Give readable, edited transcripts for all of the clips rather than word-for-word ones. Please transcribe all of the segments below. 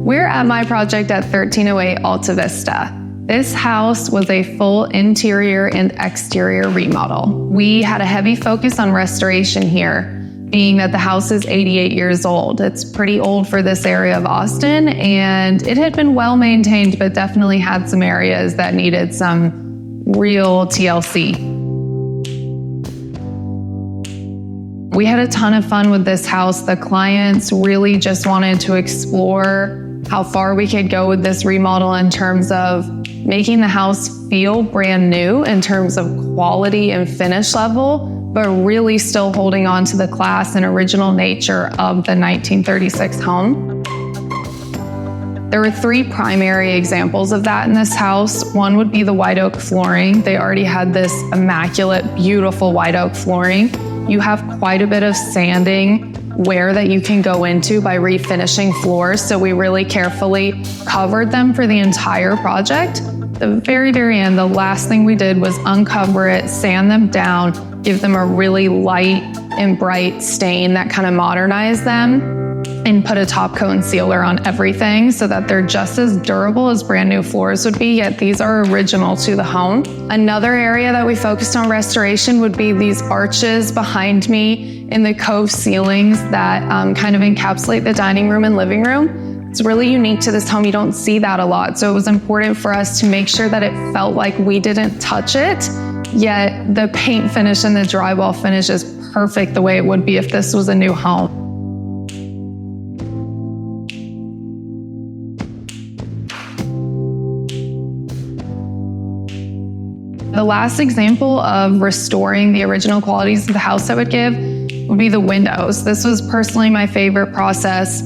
We're at my project at 1308 Alta Vista. This house was a full interior and exterior remodel. We had a heavy focus on restoration here, being that the house is 88 years old. It's pretty old for this area of Austin, and it had been well maintained, but definitely had some areas that needed some real TLC. We had a ton of fun with this house. The clients really just wanted to explore how far we could go with this remodel in terms of making the house feel brand new in terms of quality and finish level, but really still holding on to the class and original nature of the 1936 home. There were three primary examples of that in this house. One would be the white oak flooring. They already had this immaculate, beautiful white oak flooring. You have quite a bit of sanding wear that you can go into by refinishing floors, so we really carefully covered them for the entire project. The very, very end, the last thing we did was uncover it, sand them down, give them a really light and bright stain that kind of modernized them, and put a top coat and sealer on everything so that they're just as durable as brand new floors would be, yet these are original to the home. Another area that we focused on restoration would be these arches behind me in the cove ceilings that kind of encapsulate the dining room and living room. It's really unique to this home. You don't see that a lot. So it was important for us to make sure that it felt like we didn't touch it, yet the paint finish and the drywall finish is perfect the way it would be if this was a new home. The last example of restoring the original qualities of the house I would give would be the windows. This was personally my favorite process.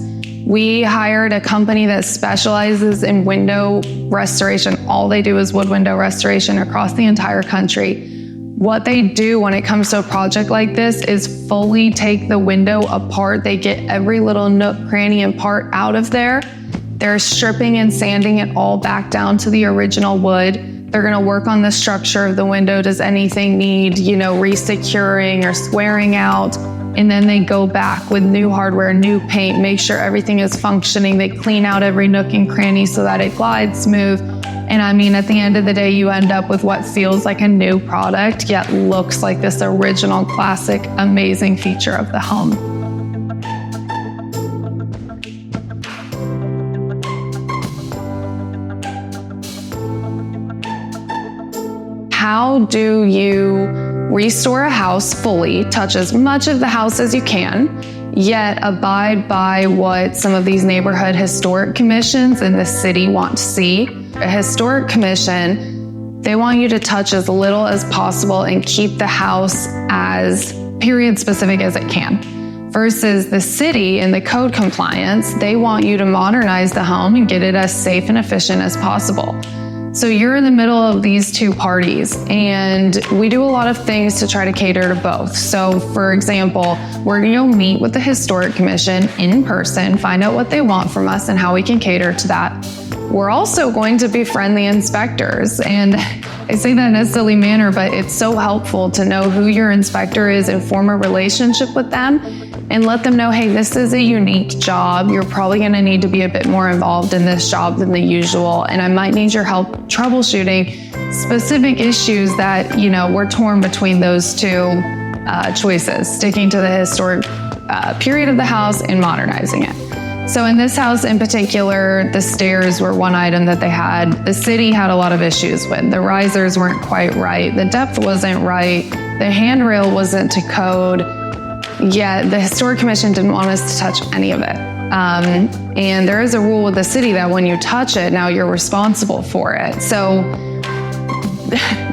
We hired a company that specializes in window restoration. All they do is wood window restoration across the entire country. What they do when it comes to a project like this is fully take the window apart. They get every little nook, cranny, and part out of there. They're stripping and sanding it all back down to the original wood. They're gonna work on the structure of the window. Does anything need, re-securing or squaring out? And then they go back with new hardware, new paint, make sure everything is functioning. They clean out every nook and cranny so that it glides smooth. And I mean, at the end of the day, you end up with what feels like a new product, yet looks like this original, classic, amazing feature of the home. How do you restore a house fully, touch as much of the house as you can, yet abide by what some of these neighborhood historic commissions in the city want to see? A historic commission, they want you to touch as little as possible and keep the house as period specific as it can. Versus the city and the code compliance, they want you to modernize the home and get it as safe and efficient as possible. So you're in the middle of these two parties, and we do a lot of things to try to cater to both. So for example, we're gonna go meet with the Historic Commission in person, find out what they want from us and how we can cater to that. We're also going to befriend the inspectors, and I say that in a silly manner, but it's so helpful to know who your inspector is and form a relationship with them and let them know, hey, this is a unique job. You're probably gonna need to be a bit more involved in this job than the usual, and I might need your help troubleshooting specific issues that, we're torn between those two choices, sticking to the historic period of the house and modernizing it. So in this house in particular, the stairs were one item that they had. The city had a lot of issues with. The risers weren't quite right. The depth wasn't right. The handrail wasn't to code. Yet the Historic Commission didn't want us to touch any of it. And there is a rule with the city that when you touch it, now you're responsible for it. So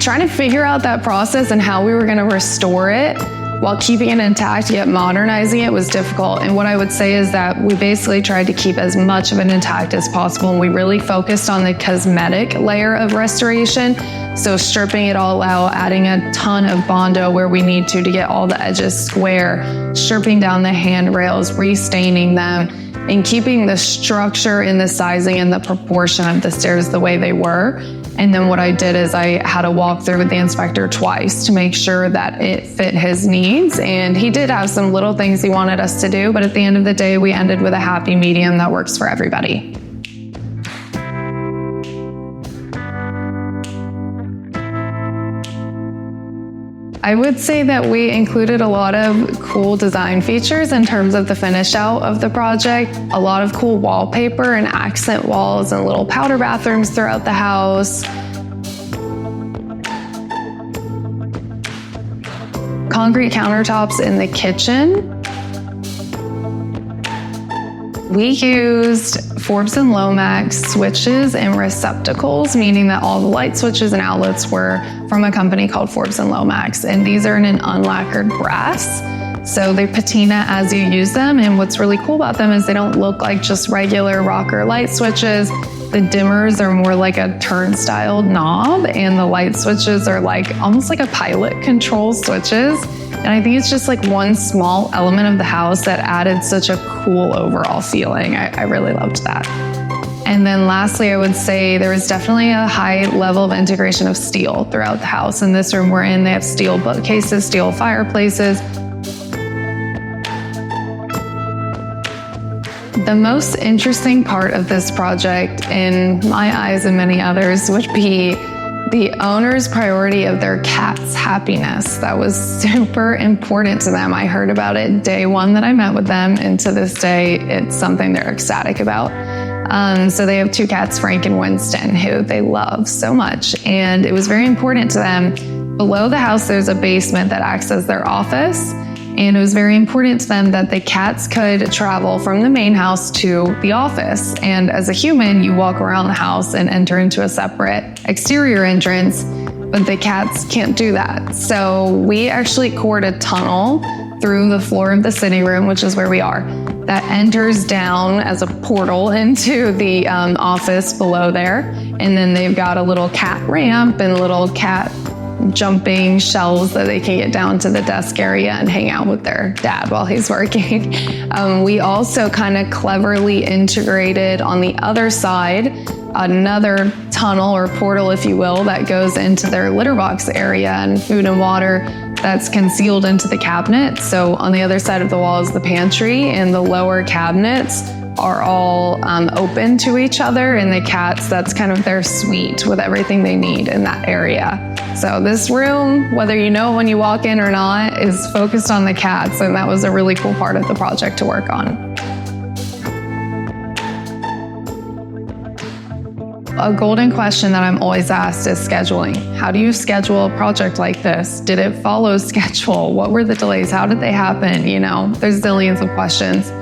trying to figure out that process and how we were gonna restore it while keeping it intact yet modernizing it was difficult. And what I would say is that we basically tried to keep as much of it intact as possible, and we really focused on the cosmetic layer of restoration. So stripping it all out, adding a ton of Bondo where we need to get all the edges square, stripping down the handrails, restaining them, and keeping the structure and the sizing and the proportion of the stairs the way they were. And then what I did is I had a walk through with the inspector twice to make sure that it fit his needs. And he did have some little things he wanted us to do, but at the end of the day, we ended with a happy medium that works for everybody. I would say that we included a lot of cool design features in terms of the finish out of the project. A lot of cool wallpaper and accent walls and little powder bathrooms throughout the house. Concrete countertops in the kitchen. We used Forbes and Lomax switches and receptacles, meaning that all the light switches and outlets were from a company called Forbes and Lomax. And these are in an unlacquered brass. So they patina as you use them. And what's really cool about them is they don't look like just regular rocker light switches. The dimmers are more like a turnstile knob, and the light switches are like almost like a pilot control switches. And I think it's just like one small element of the house that added such a cool overall feeling. I really loved that. And then lastly, I would say there was definitely a high level of integration of steel throughout the house. In this room we're in, they have steel bookcases, steel fireplaces. The most interesting part of this project, in my eyes and many others, would be the owner's priority of their cat's happiness. That was super important to them. I heard about it day one that I met with them, and to this day, it's something they're ecstatic about. So they have two cats, Frank and Winston, who they love so much. And it was very important to them. Below the house, there's a basement that acts as their office. And it was very important to them that the cats could travel from the main house to the office. And as a human, you walk around the house and enter into a separate exterior entrance, but the cats can't do that. So we actually cored a tunnel through the floor of the sitting room, which is where we are, that enters down as a portal into the office below there. And then they've got a little cat ramp and little cat jumping shelves that they can get down to the desk area and hang out with their dad while he's working. We also kind of cleverly integrated on the other side another tunnel or portal, if you will, that goes into their litter box area and food and water that's concealed into the cabinet. So on the other side of the wall is the pantry, and the lower cabinets are all open to each other, and the cats, that's kind of their suite with everything they need in that area. So this room, whether you know it when you walk in or not, is focused on the cats, and that was a really cool part of the project to work on. A golden question that I'm always asked is scheduling. How do you schedule a project like this? Did it follow schedule? What were the delays? How did they happen? You know, there's zillions of questions.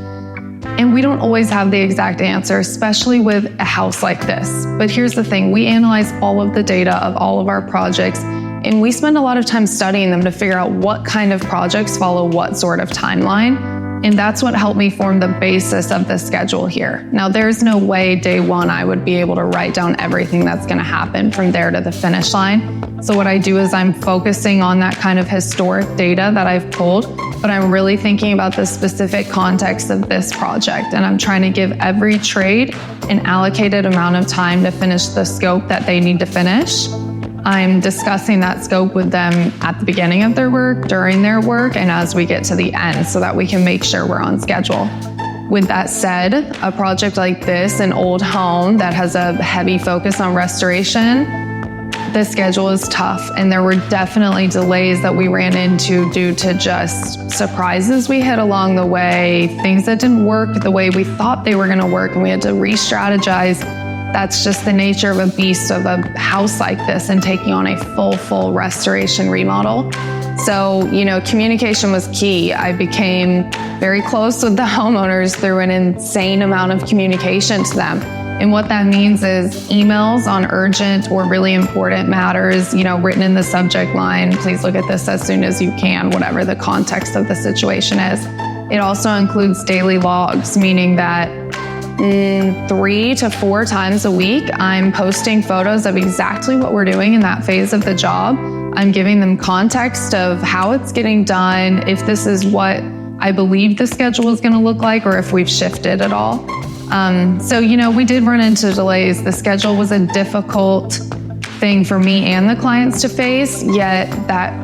And we don't always have the exact answer, especially with a house like this. But here's the thing, we analyze all of the data of all of our projects, and we spend a lot of time studying them to figure out what kind of projects follow what sort of timeline. And that's what helped me form the basis of the schedule here. Now, there's no way day one I would be able to write down everything that's gonna happen from there to the finish line. So what I do is I'm focusing on that kind of historic data that I've pulled, but I'm really thinking about the specific context of this project. And I'm trying to give every trade an allocated amount of time to finish the scope that they need to finish. I'm discussing that scope with them at the beginning of their work, during their work, and as we get to the end so that we can make sure we're on schedule. With that said, a project like this, an old home that has a heavy focus on restoration, the schedule is tough, and there were definitely delays that we ran into due to just surprises we hit along the way, things that didn't work the way we thought they were gonna work, and we had to re-strategize. That's just the nature of a beast of a house like this and taking on a full restoration remodel. So, you know, communication was key. I became very close with the homeowners through an insane amount of communication to them. And what that means is emails on urgent or really important matters, you know, written in the subject line, please look at this as soon as you can, whatever the context of the situation is. It also includes daily logs, meaning that 3 to 4 times a week, I'm posting photos of exactly what we're doing in that phase of the job. I'm giving them context of how it's getting done, if this is what I believe the schedule is going to look like, or if we've shifted at all. So, you know, we did run into delays. The schedule was a difficult thing for me and the clients to face, yet that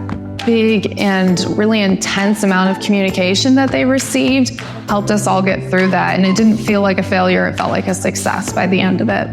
big and really intense amount of communication that they received helped us all get through that. And it didn't feel like a failure, it felt like a success by the end of it.